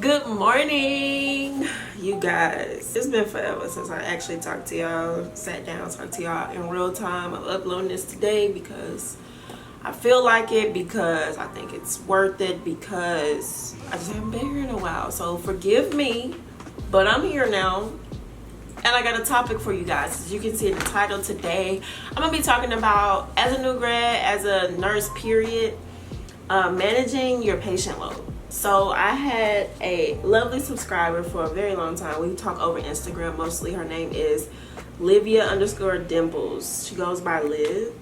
Good morning, you guys. It's been forever since I actually talked to y'all, sat down, talked to y'all in real time. I'm uploading this today because I feel like it, because I think it's worth it, because I just haven't been here in a while. So forgive me, but I'm here now. And I got a topic for you guys. As you can see in the title today, I'm gonna be talking about, as a new grad, as a nurse period, managing your patient load. So I had a lovely subscriber for a very long time. We talk over Instagram mostly. Her name is Livia_Dimples. She goes by Liv,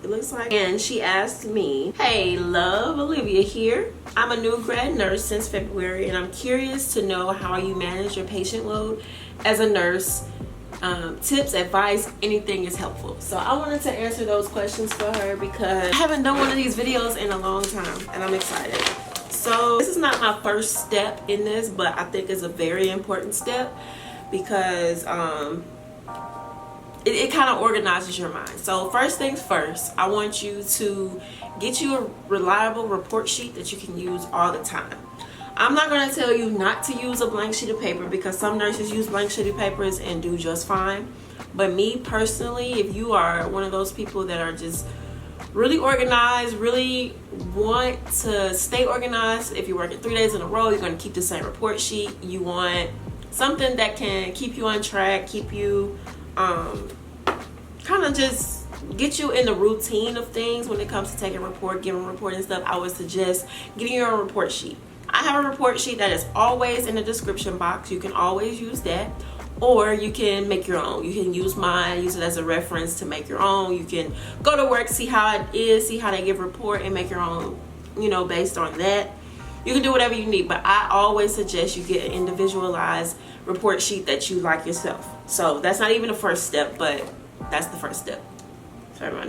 it looks like. And she asked me, hey love, Olivia here. I'm a new grad nurse since February, and I'm curious to know how you manage your patient load as a nurse. Tips, advice, anything is helpful. So I wanted to answer those questions for her because I haven't done one of these videos in a long time, and I'm excited. So this is not my first step in this, but I think it's a very important step because it kind of organizes your mind. So first things first, I want you to get you a reliable report sheet that you can use all the time. I'm not going to tell you not to use a blank sheet of paper, because some nurses use blank sheet of papers and do just fine. But me personally, if you are one of those people that are just really organized, really want to stay organized, if you're working 3 days in a row, you're going to keep the same report sheet. You want something that can keep you on track, keep you kind of just get you in the routine of things when it comes to taking a report, giving a report and stuff. I would suggest getting your own report sheet. I have a report sheet that is always in the description box. You can always use that, or you can make your own. You can use mine, use it as a reference to make your own. You can go to work, see how it is, see how they give a report, and make your own, you know, based on that. You can do whatever you need, but I always suggest you get an individualized report sheet that you like yourself. So that's not even the first step, but that's the first step. Sorry, my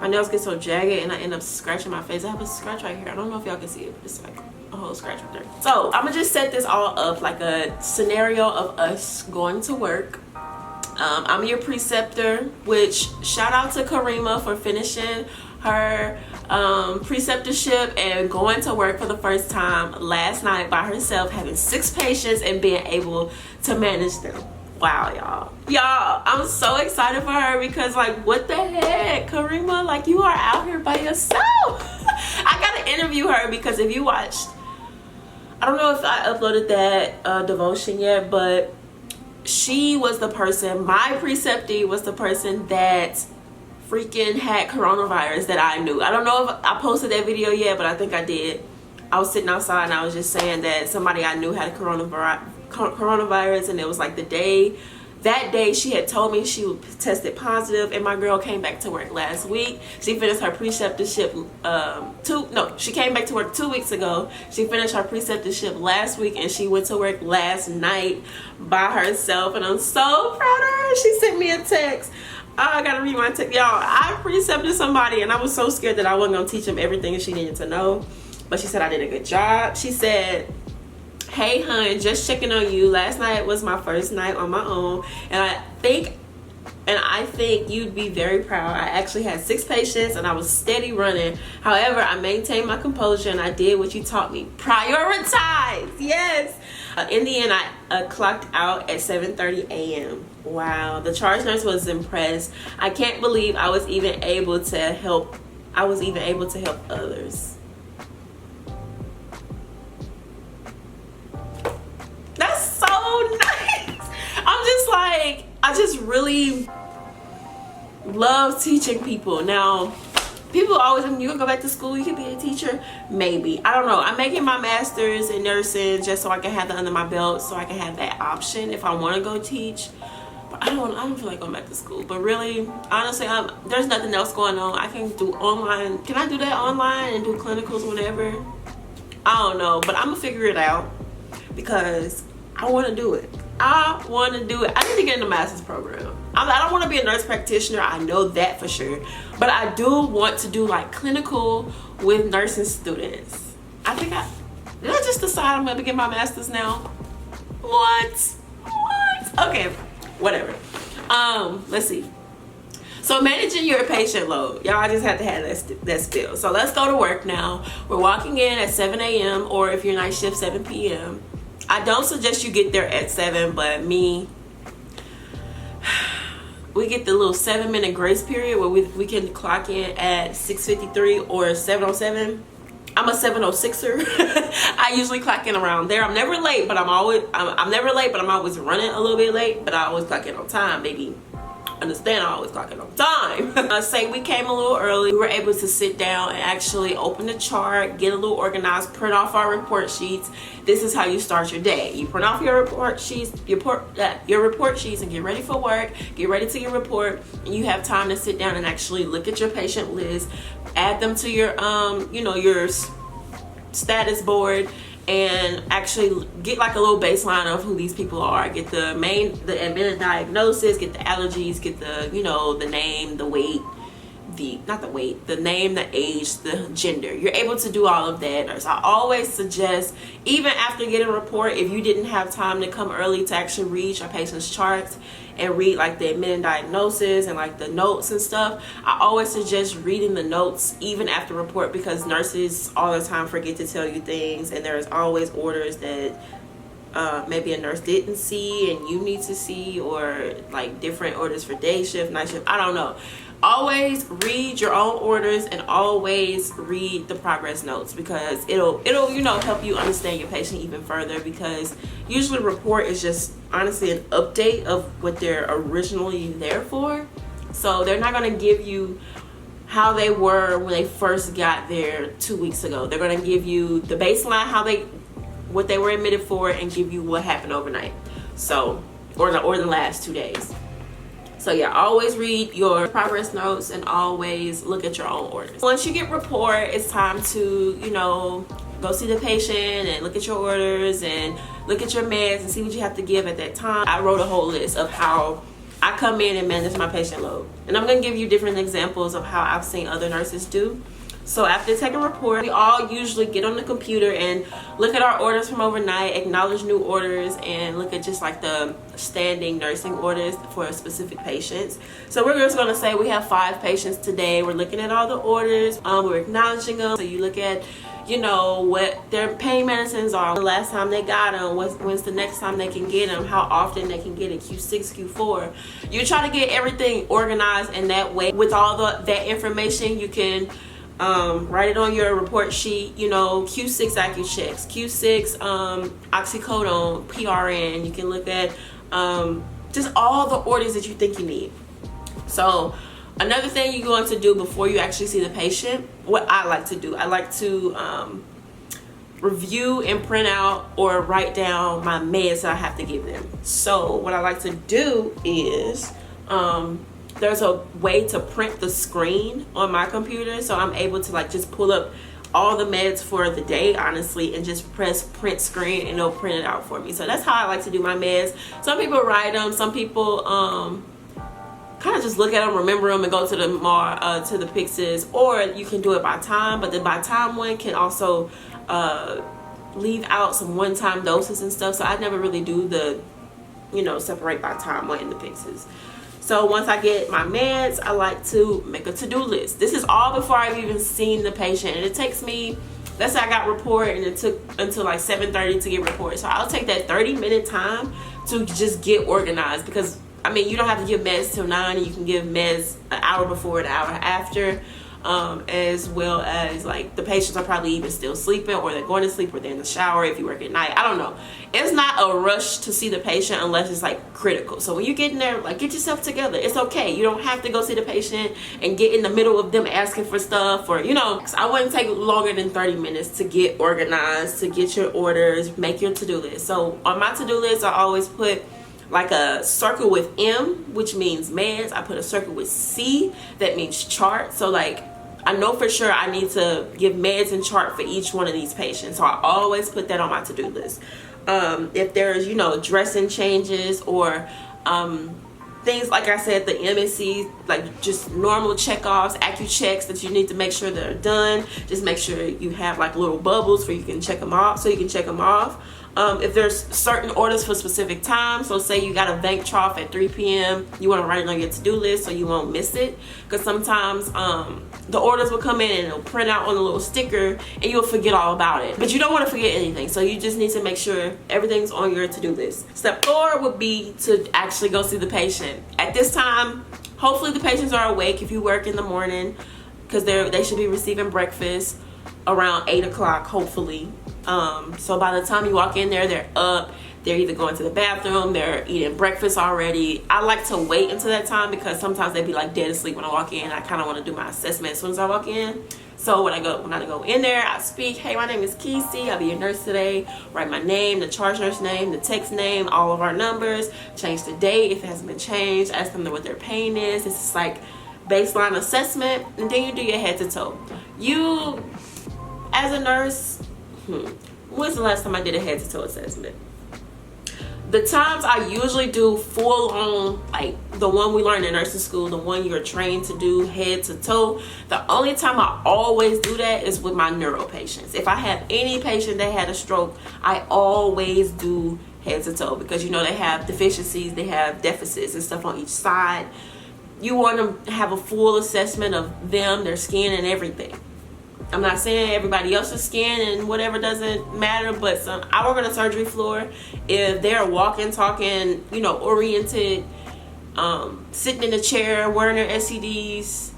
nails get so jagged and I end up scratching my face. I have a scratch right here. I don't know if y'all can see it, but it's like a whole scratch right there. So I'm gonna just set this all up like a scenario of us going to work. I'm your preceptor, which shout out to Karima for finishing her preceptorship and going to work for the first time last night by herself, having 6 patients and being able to manage them. Wow, y'all, I'm so excited for her, because like, what the heck, Karima, like, you are out here by yourself. I gotta interview her, because if you watched, I don't know if I uploaded that devotion yet, but she was the person, my preceptee was the person that freaking had coronavirus that I knew. I don't know if I posted that video yet, but I think I did. I was sitting outside and I was just saying that somebody I knew had coronavirus, and it was like that day she had told me she tested positive, and my girl came back to work last week. She finished her preceptorship she came back to work 2 weeks ago. She finished her preceptorship last week, and she went to work last night by herself, and I'm so proud of her. She sent me a text. I gotta read my text, y'all. I precepted somebody and I was so scared that I wasn't gonna teach them everything she needed to know, but she said I did a good job. She said, hey hun, just checking on you. Last night was my first night on my own, and I think you'd be very proud. I actually had 6 patients and I was steady running. However, I maintained my composure and I did what you taught me. Prioritize. Yes. In the end, I clocked out at 7:30 a.m. Wow. The charge nurse was impressed. I can't believe I was even able to help others. That's so nice. I'm just like, I just really love teaching people. Now, people always, you gonna go back to school, you can be a teacher. Maybe, I don't know. I'm making my master's in nursing just so I can have that under my belt, so I can have that option if I want to go teach. But I don't feel like going back to school. But really, honestly, there's nothing else going on. I can do online. Can I do that online and do clinicals whenever? I don't know, but I'm gonna figure it out, because I want to do it. I want to do it. I need to get in the master's program. I don't want to be a nurse practitioner, I know that for sure, but I do want to do like clinical with nursing students. Did I just decide I'm gonna get my master's now? What? Okay, whatever. Let's see. So managing your patient load, y'all, I just had to have that spill. So let's go to work now. We're walking in at 7 a.m. or if you're night shift, 7 p.m. I don't suggest you get there at 7, but we get the little 7-minute grace period where we can clock in at 6:53 or 7:07. I'm a 7:06er. I usually clock in around there. I'm never late, but I'm always running a little bit late, but I always clock in on time, baby. Understand, I always clock in on time. Say we came a little early. We were able to sit down and actually open the chart, get a little organized, print off our report sheets. This is how you start your day. You print off your report sheets, your report sheets, and get ready for work. Get ready to your report, and you have time to sit down and actually look at your patient list, add them to your your status board, and actually get like a little baseline of who these people are. Get the admitted diagnosis, get the allergies, get the the name, the weight, the name, the age, the gender. You're able to do all of that. So I always suggest, even after getting a report, if you didn't have time to come early to actually read your patient's charts and read like the admitted diagnosis and like the notes and stuff, I always suggest reading the notes even after report, because nurses all the time forget to tell you things, and there's always orders that maybe a nurse didn't see and you need to see, or like different orders for day shift, night shift, I don't know. Always read your own orders and always read the progress notes, because it'll help you understand your patient even further, because usually report is just honestly an update of what they're originally there for. So they're not going to give you how they were when they first got there 2 weeks ago. They're going to give you the baseline, what they were admitted for, and give you what happened overnight, so or the last 2 days. So yeah, always read your progress notes and always look at your own orders. Once you get report, it's time to go see the patient and look at your orders and look at your meds and see what you have to give at that time. I wrote a whole list of how I come in and manage my patient load, and I'm going to give you different examples of how I've seen other nurses do. So after taking a report, we all usually get on the computer and look at our orders from overnight, acknowledge new orders, and look at just like the standing nursing orders for specific patients. So we're just going to say we have 5 patients today. We're looking at all the orders. We're acknowledging them. So you look at what their pain medicines are, the last time they got them, when's the next time they can get them, how often they can get it, Q6, Q4. You try to get everything organized in that way. With all that information, you can write it on your report sheet. Q6 AccuChecks, Q6 oxycodone, PRN. You can look at just all the orders that you think you need. So another thing you're going to do before you actually see the patient, what I like to do, I like to review and print out or write down my meds that I have to give them. So what I like to do is there's a way to print the screen on my computer, so I'm able to like just pull up all the meds for the day, honestly, and just press print screen and it'll print it out for me. So that's how I like to do my meds. Some people write them, some people kind of just look at them, remember them, and go to the to the Pyxis, or you can do it by time. But the by time one can also leave out some one-time doses and stuff, so I never really do the separate by time one in the Pyxis. So once I get my meds, I like to make a to-do list. This is all before I've even seen the patient. And it takes me, let's say I got report and it took until like 7:30 to get report. So I'll take that 30-minute time to just get organized, because I mean, you don't have to give meds till 9, and you can give meds an hour before, an hour after, as well as like the patients are probably even still sleeping, or they're going to sleep, or they're in the shower if you work at night. I don't know. It's not a rush to see the patient unless it's like critical. So when you get in there, like, get yourself together. It's okay. You don't have to go see the patient and get in the middle of them asking for stuff, or I wouldn't take longer than 30 minutes to get organized, to get your orders, make your to-do list. So on my to-do list, I always put like a circle with M, which means meds. I put a circle with C, that means chart. So like, I know for sure I need to give meds and chart for each one of these patients. So I always put that on my to-do list. If there's, dressing changes or things, like I said, the MSC, like just normal checkoffs, AccuChecks that you need to make sure that are done. Just make sure you have like little bubbles where you can check them off, so you can check them off. If there's certain orders for specific times, so say you got a bank trough at 3 p.m., you want to write it on your to-do list so you won't miss it, because sometimes the orders will come in and it'll print out on a little sticker and you'll forget all about it. But you don't want to forget anything, so you just need to make sure everything's on your to-do list. Step 4 would be to actually go see the patient. At this time, hopefully the patients are awake if you work in the morning, because they should be receiving breakfast around 8 o'clock, hopefully. So by the time you walk in there, they're up, they're either going to the bathroom, they're eating breakfast already. I like to wait until that time because sometimes they be like dead asleep when I walk in. I kind of want to do my assessment as soon as I walk in. So when I go in there, I speak, hey, my name is Kesi, I'll be your nurse today. Write my name, the charge nurse name, the text name, all of our numbers, change the date if it hasn't been changed, ask them what their pain is. It's just like baseline assessment, and then you do your head to toe. You, as a nurse, when's the last time I did a head to toe assessment? The times I usually do full on, like the one we learned in nursing school, the one you're trained to do head to toe, the only time I always do that is with my neuro patients. If I have any patient that had a stroke, I always do head to toe, because you know they have deficiencies, they have deficits and stuff on each side. You want to have a full assessment of them, their skin and everything. I'm not saying everybody else's skin and whatever doesn't matter, but I work on a surgery floor. If they're walking, talking, you know, oriented, sitting in a chair, wearing their SCDs,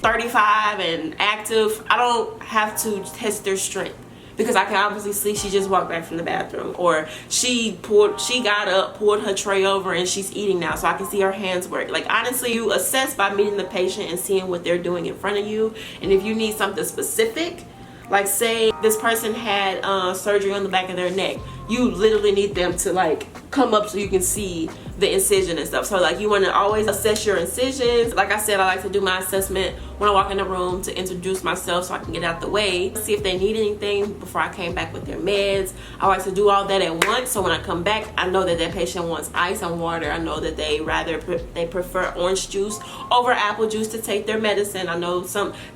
35 and active, I don't have to test their strength, because I can obviously see she just walked back from the bathroom, or she got up, pulled her tray over, and she's eating now, so I can see her hands work. Like, honestly, you assess by meeting the patient and seeing what they're doing in front of you. And if you need something specific, like say this person had surgery on the back of their neck, you literally need them to like come up so you can see the incision and stuff. So like you want to always assess your incisions. Like I said, I like to do my assessment when I walk in the room to introduce myself so I can get out the way, see if they need anything before I came back with their meds. I like to do all that at once, so when I come back, I know that patient wants ice and water. I know that they prefer orange juice over apple juice to take their medicine. I know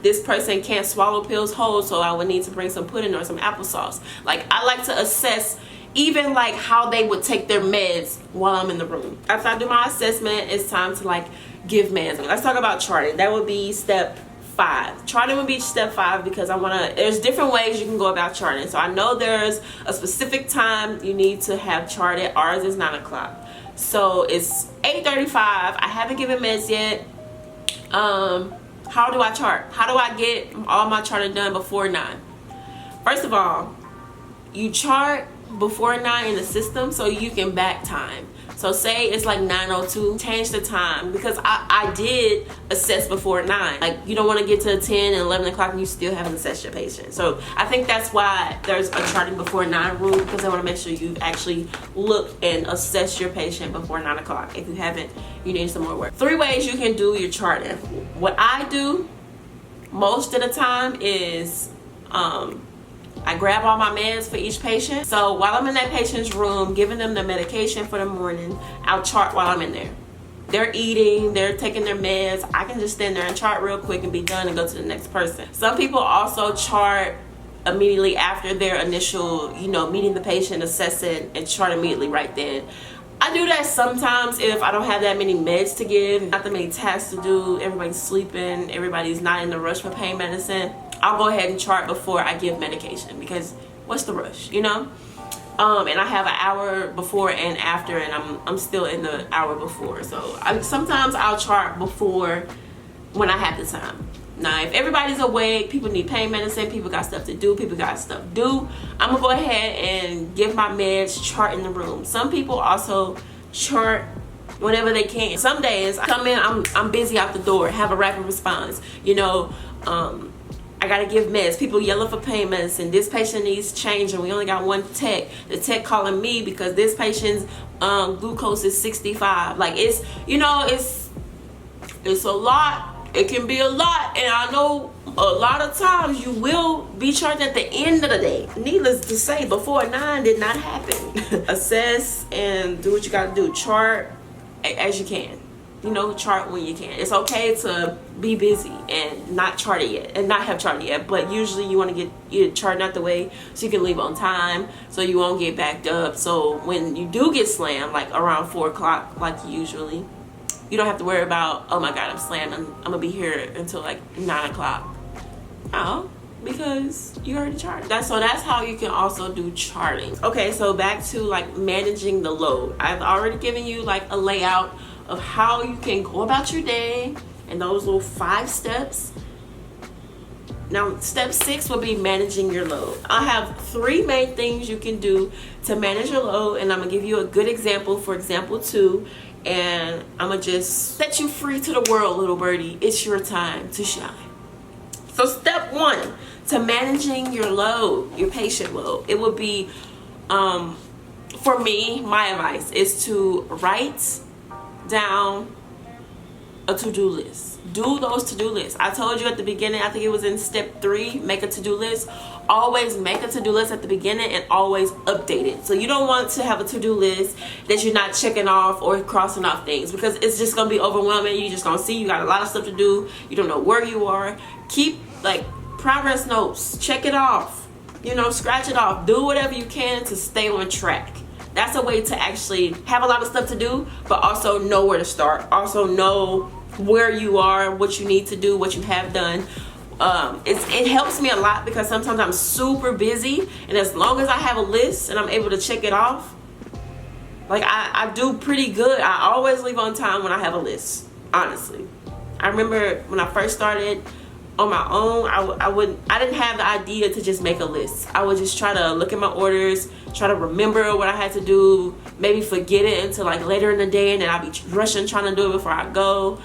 this person can't swallow pills whole, so I would need to bring some pudding or some applesauce. Like, I like to assess even like how they would take their meds while I'm in the room. After I do my assessment, it's time to like give meds. Let's talk about charting. That would be step 5. Charting would be step 5, because there's different ways you can go about charting. So I know there's a specific time you need to have charted. Ours is 9 o'clock. So it's 8:35. I haven't given meds yet. How do I chart? How do I get all my charting done before 9? First of all, you chart before 9 in the system so you can back time. So say it's like 9:02, change the time, because I did assess before 9. Like, you don't want to get to 10 and 11 o'clock and you still haven't assessed your patient. So I think that's why there's a charting before 9 rule, because I want to make sure you actually look and assess your patient before 9 o'clock. If you haven't, you need some more work. 3 ways you can do your charting. What I do most of the time is I grab all my meds for each patient. So while I'm in that patient's room, giving them the medication for the morning, I'll chart while I'm in there. They're eating, they're taking their meds. I can just stand there and chart real quick and be done and go to the next person. Some people also chart immediately after their initial, meeting the patient, assessing, and chart immediately right then. I do that sometimes if I don't have that many meds to give, not that many tasks to do, everybody's sleeping, everybody's not in the rush for pain medicine. I'll go ahead and chart before I give medication, because what's the rush, And I have an hour before and after, and I'm still in the hour before. So sometimes I'll chart before when I have the time. Now, if everybody's awake, people need pain medicine, people got stuff to do, people got stuff to do, I'm gonna go ahead and give my meds, chart in the room. Some people also chart whenever they can. Some days I come in, I'm busy out the door, have a rapid response. I gotta give meds. People yelling for pain medicine. This patient needs change and we only got one tech. The tech calling me because this patient's glucose is 65. Like, it's a lot. It can be a lot, and I know a lot of times you will be charged at the end of the day. Needless to say, before 9 did not happen. Assess and do what you gotta do. Chart as you can. you know, chart when you can. It's okay to be busy and not chart it yet, and not have charted yet, but usually you want to get your chart out the way so you can leave on time, so you won't get backed up. So when you do get slammed, like around 4 o'clock, like usually, you don't have to worry about, oh my god, I'm slammed, I'm gonna be here until like 9 o'clock. No, because you already charted. That's how you can also do charting. Okay, so back to like managing the load. I've already given you like a layout of how you can go about your day and those little 5 steps. Now step 6 will be managing your load. I have 3 main things you can do to manage your load, and I'm gonna give you a good example for example 2, and I'm gonna just set you free to the world, little birdie. It's your time to shine. So step 1 to managing your load, your patient load, it would be, for me, my advice is to write down a to-do list. Do those to-do lists. I told you at the beginning, I think it was in step 3, make a to-do list. Always make a to-do list at the beginning and always update it. So you don't want to have a to-do list that you're not checking off or crossing off things, because it's just gonna be overwhelming. You're just gonna see you got a lot of stuff to do, you don't know where you are. Keep like progress notes, check it off, you know, scratch it off, do whatever you can to stay on track. That's a way to actually have a lot of stuff to do, but also know where to start, also know where you are, what you need to do, what you have done. It helps me a lot, because sometimes I'm super busy, and as long as I have a list and I'm able to check it off, like I do pretty good. I always leave on time when I have a list, honestly. I remember when I first started on my own, I didn't have the idea to just make a list. I would just try to look at my orders, try to remember what I had to do, maybe forget it until like later in the day, and then I'd be rushing trying to do it before I go.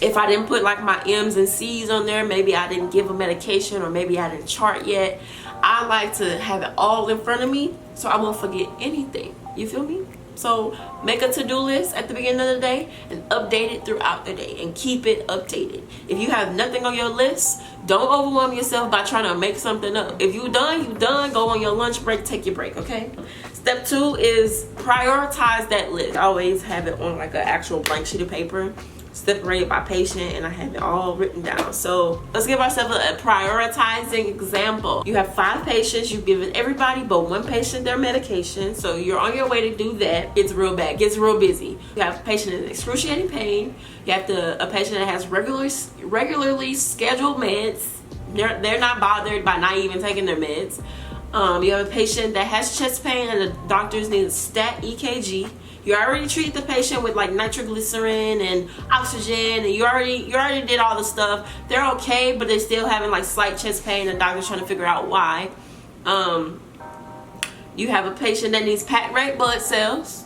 If I didn't put like my M's and C's on there, maybe I didn't give a medication, or maybe I didn't chart yet. I like to have it all in front of me so I won't forget anything. You feel me? So make a to-do list at the beginning of the day and update it throughout the day, and keep it updated. If you have nothing on your list, don't overwhelm yourself by trying to make something up. If you done, go on your lunch break, take your break, okay? Step 2 is prioritize that list. I always have it on like an actual blank sheet of paper, separated by patient, and I have it all written down. So let's give ourselves a prioritizing example. You have 5 patients, you've given everybody but 1 patient their medication, so you're on your way to do that. It's real bad, gets real busy. You have a patient in excruciating pain, you have a patient that has regularly scheduled meds. They're not bothered by not even taking their meds. You have a patient that has chest pain and the doctors need a stat EKG. You already treated the patient with like nitroglycerin and oxygen, and you already did all the stuff. They're okay, but they're still having like slight chest pain, and the doctor's trying to figure out why. You have a patient that needs packed red blood cells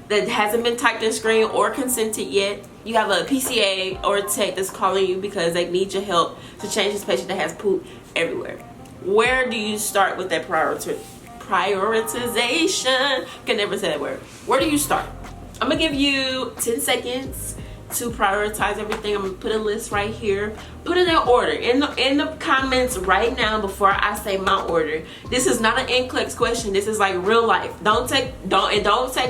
that hasn't been typed in screen or consented yet. You have a PCA or a tech that's calling you because they need your help to change this patient that has poop everywhere. Where do you start with that prioritization? Can never say that word. Where do you start? I'm gonna give you 10 seconds to prioritize everything. I'm gonna put a list right here. Put it in order in the comments right now before I say my order. This is not an NCLEX question. This is like real life. Don't take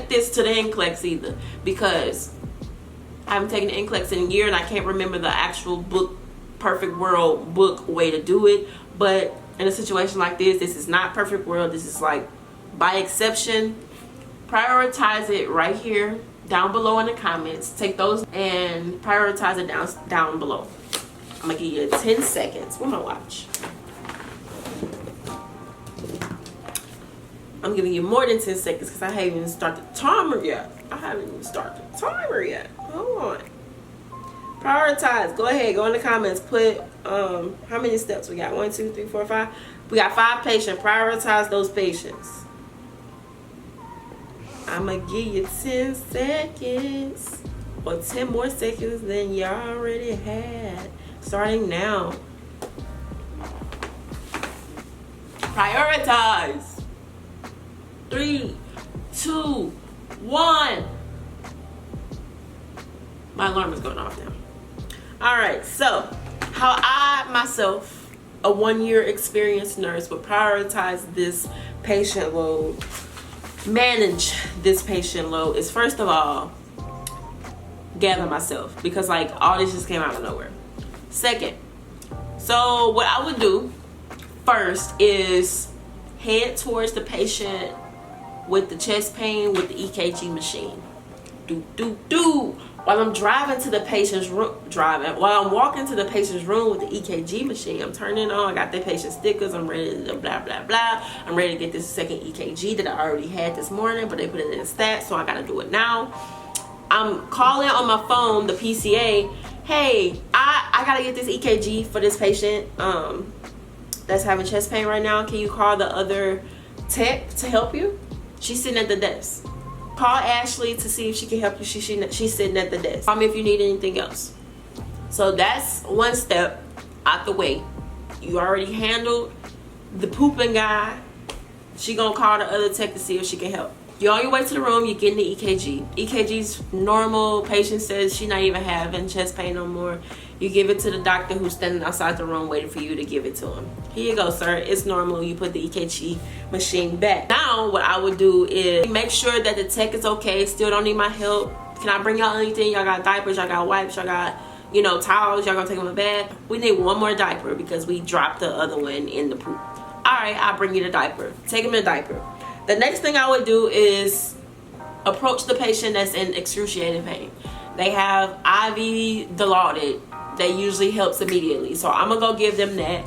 this to the NCLEX either, because I haven't taken the NCLEX in a year and I can't remember the actual book, perfect world book way to do it. But in a situation like this is not perfect world. This is like by exception. Prioritize it right here down below in the comments. Take those and prioritize it down below. I'm gonna give you 10 seconds. Where's my watch? I'm giving you more than 10 seconds because I haven't even started the timer yet. Hold on. Prioritize. Go ahead, go in the comments, put how many steps we got. 1, 2, 3, 4, 5. We got 5 patients. Prioritize those patients. I'm gonna give you 10 seconds, or 10 more seconds than you already had. Starting now. Prioritize. 3, 2, 1. My alarm is going off now. Alright, so how I myself, a 1-year experienced nurse, would prioritize this patient load, manage this patient load, is first of all, gather myself because like all this just came out of nowhere. Second, so what I would do first is head towards the patient with the chest pain with the EKG machine. While I'm driving to the patient's room, while I'm walking to the patient's room with the EKG machine, I'm turning on, I got the patient stickers, I'm ready to blah, blah, blah. I'm ready to get this second EKG that I already had this morning, but they put it in stats, so I gotta do it now. I'm calling on my phone, the PCA, hey, I gotta get this EKG for this patient that's having chest pain right now. Can you call the other tech to help you? She's sitting at the desk. Call Ashley to see if she can help you. She's sitting at the desk. Call me if you need anything else. So that's one step out the way. You already handled the pooping guy. She gonna call the other tech to see if she can help. You're on your way to the room, you're getting the EKG. EKG's normal. Patient says she's not even having chest pain no more. You give it to the doctor who's standing outside the room waiting for you to give it to him. Here you go, sir. It's normal. You put the EKG machine back. Now, what I would do is make sure that the tech is okay. Still don't need my help. Can I bring y'all anything? Y'all got diapers, y'all got wipes, y'all got, you know, towels. Y'all gonna take them in bed. We need one more diaper because we dropped the other one in the poop. All right, I'll bring you the diaper. Take him in the diaper. The next thing I would do is approach the patient that's in excruciating pain. They have IV Dilaudid. That usually helps immediately. So I'm gonna go give them that.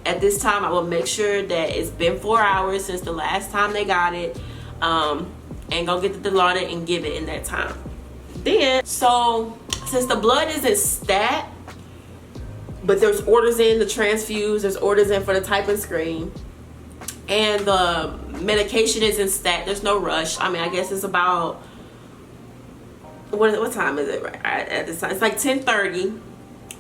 At this time, I will make sure that it's been 4 hours since the last time they got it, and go get the Dilaudid and give it in that time. Then, so since the blood isn't stat, but there's orders in to transfuse, there's orders in for the type and screen, and the medication isn't stat, there's no rush. I mean, I guess it's about, what time is it right at this time? It's like 10:30.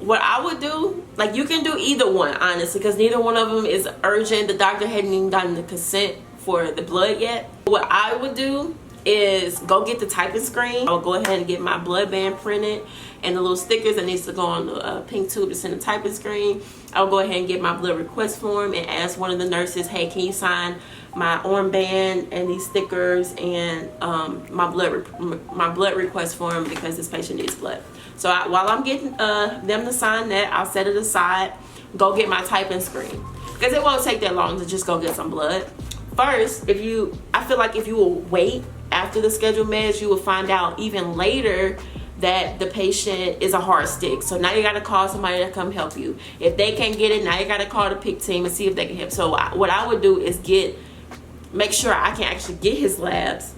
What I would do, like, you can do either one, honestly, because neither one of them is urgent. The doctor hadn't even gotten the consent for the blood yet. What I would do is go get the typing screen. I'll go ahead and get my blood band printed and the little stickers that needs to go on the pink tube to send the typing screen. I'll go ahead and get my blood request form and ask one of the nurses, hey, can you sign my armband and these stickers and my blood request form because this patient needs blood. So while I'm getting them to sign that, I'll set it aside, go get my typing screen. Because it won't take that long to just go get some blood. First, I feel like if you will wait after the scheduled meds, you will find out even later that the patient is a hard stick. So now you got to call somebody to come help you. If they can't get it, now you got to call the PIC team and see if they can help. So what I would do is make sure I can actually get his labs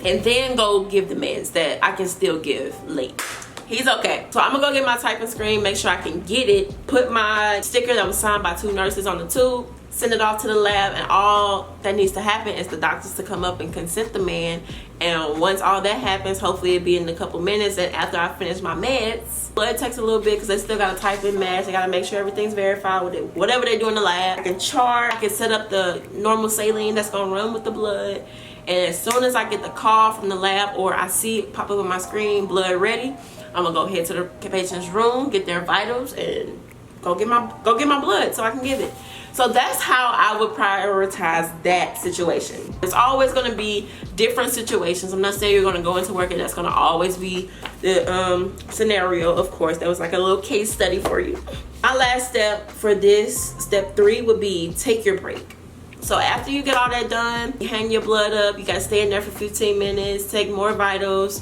and then go give the meds that I can still give late. He's okay. So I'm gonna go get my typing screen, make sure I can get it, put my sticker that was signed by 2 nurses on the tube, send it off to the lab, and all that needs to happen is the doctors to come up and consent the man. And once all that happens, hopefully it'll be in a couple minutes, and after I finish my meds, blood takes a little bit because they still gotta type in meds. They gotta make sure everything's verified with it, whatever they do in the lab. I can chart, I can set up the normal saline that's gonna run with the blood. And as soon as I get the call from the lab or I see it pop up on my screen, blood ready, I'm gonna go head to the patient's room, get their vitals, and go get my blood so I can give it. So that's how I would prioritize that situation. There's always gonna be different situations. I'm not saying you're gonna go into work and that's gonna always be the scenario. Of course, that was like a little case study for you. My last step for this, step 3, would be take your break. So after you get all that done, you hang your blood up, you gotta stay in there for 15 minutes, take more vitals.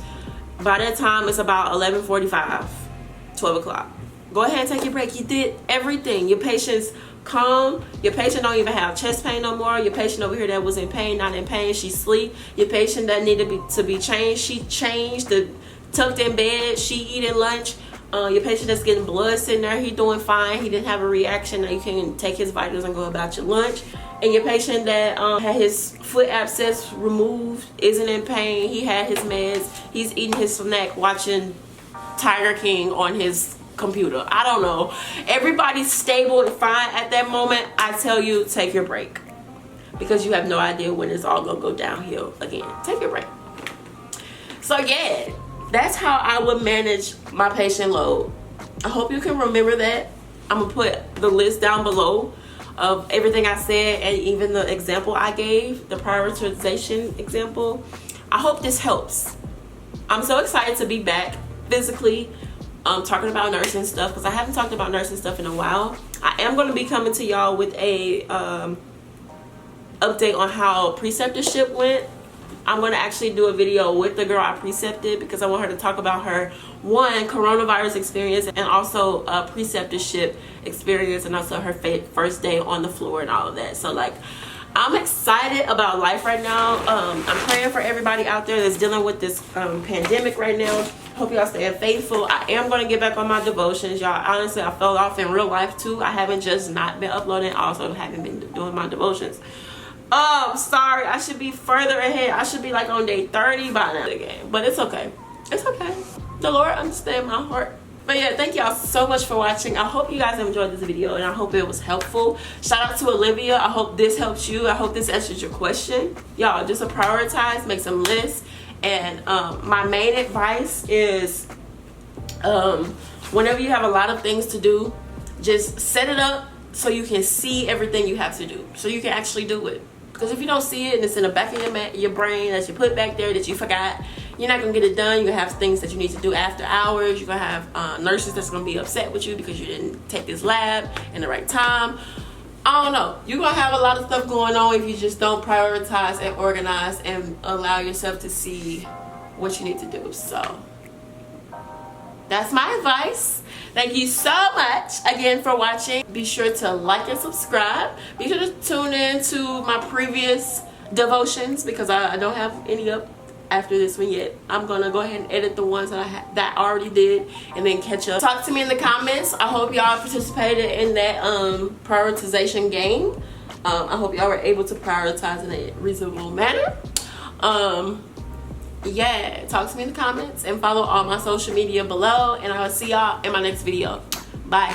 By that time, it's about 11:45, 12 o'clock. Go ahead and take your break. You did everything. Your patient's calm. Your patient don't even have chest pain no more. Your patient over here that was in pain, not in pain, she sleep. Your patient that needed to be changed, she changed, tucked in bed, she eating lunch. Your patient that's getting blood sitting there, he doing fine. He didn't have a reaction. Now you can take his vitals and go about your lunch. And your patient that had his foot abscess removed, isn't in pain, he had his meds, he's eating his snack, watching Tiger King on his computer. I don't know. Everybody's stable and fine at that moment. I tell you, take your break. Because you have no idea when it's all gonna go downhill again. Take your break. So yeah, that's how I would manage my patient load. I hope you can remember that. I'm gonna put the list down below of everything I said and even the example I gave, the prioritization example. I hope this helps. I'm so excited to be back physically talking about nursing stuff, because I haven't talked about nursing stuff in a while. I am going to be coming to y'all with a update on how preceptorship went. I'm going to actually do a video with the girl I precepted, because I want her to talk about her coronavirus experience, and also a preceptorship experience, and also her first day on the floor and all of that. So like, I'm excited about life right now. I'm praying for everybody out there that's dealing with this pandemic right now. Hope y'all staying faithful. I am going to get back on my devotions, y'all. Honestly, I fell off in real life too. I haven't just not been uploading, also haven't been doing my devotions. Sorry, I should be further ahead. I should be like on day 30 by now again, but it's okay. It's okay. The Lord understands my heart. But yeah, thank y'all so much for watching. I hope you guys enjoyed this video, and I hope it was helpful. Shout out to Olivia. I hope this helped you. I hope this answers your question. Y'all, just to prioritize, make some lists. And my main advice is whenever you have a lot of things to do, just set it up so you can see everything you have to do, so you can actually do it. Because if you don't see it and it's in the back of your brain that you put back there that you forgot, you're not going to get it done. You're going to have things that you need to do after hours. You're going to have nurses that's going to be upset with you because you didn't take this lab in the right time. I don't know. You're going to have a lot of stuff going on if you just don't prioritize and organize and allow yourself to see what you need to do. So that's my advice. Thank you so much again for watching. Be sure to like and subscribe. Be sure to tune in to my previous devotions, because I don't have any up after this one yet. I'm gonna go ahead and edit the ones that I already did and then catch up. Talk to me in the comments. I hope y'all participated in that prioritization game. I hope y'all were able to prioritize in a reasonable manner. Yeah, talk to me in the comments and follow all my social media below, and I will see y'all in my next video. Bye.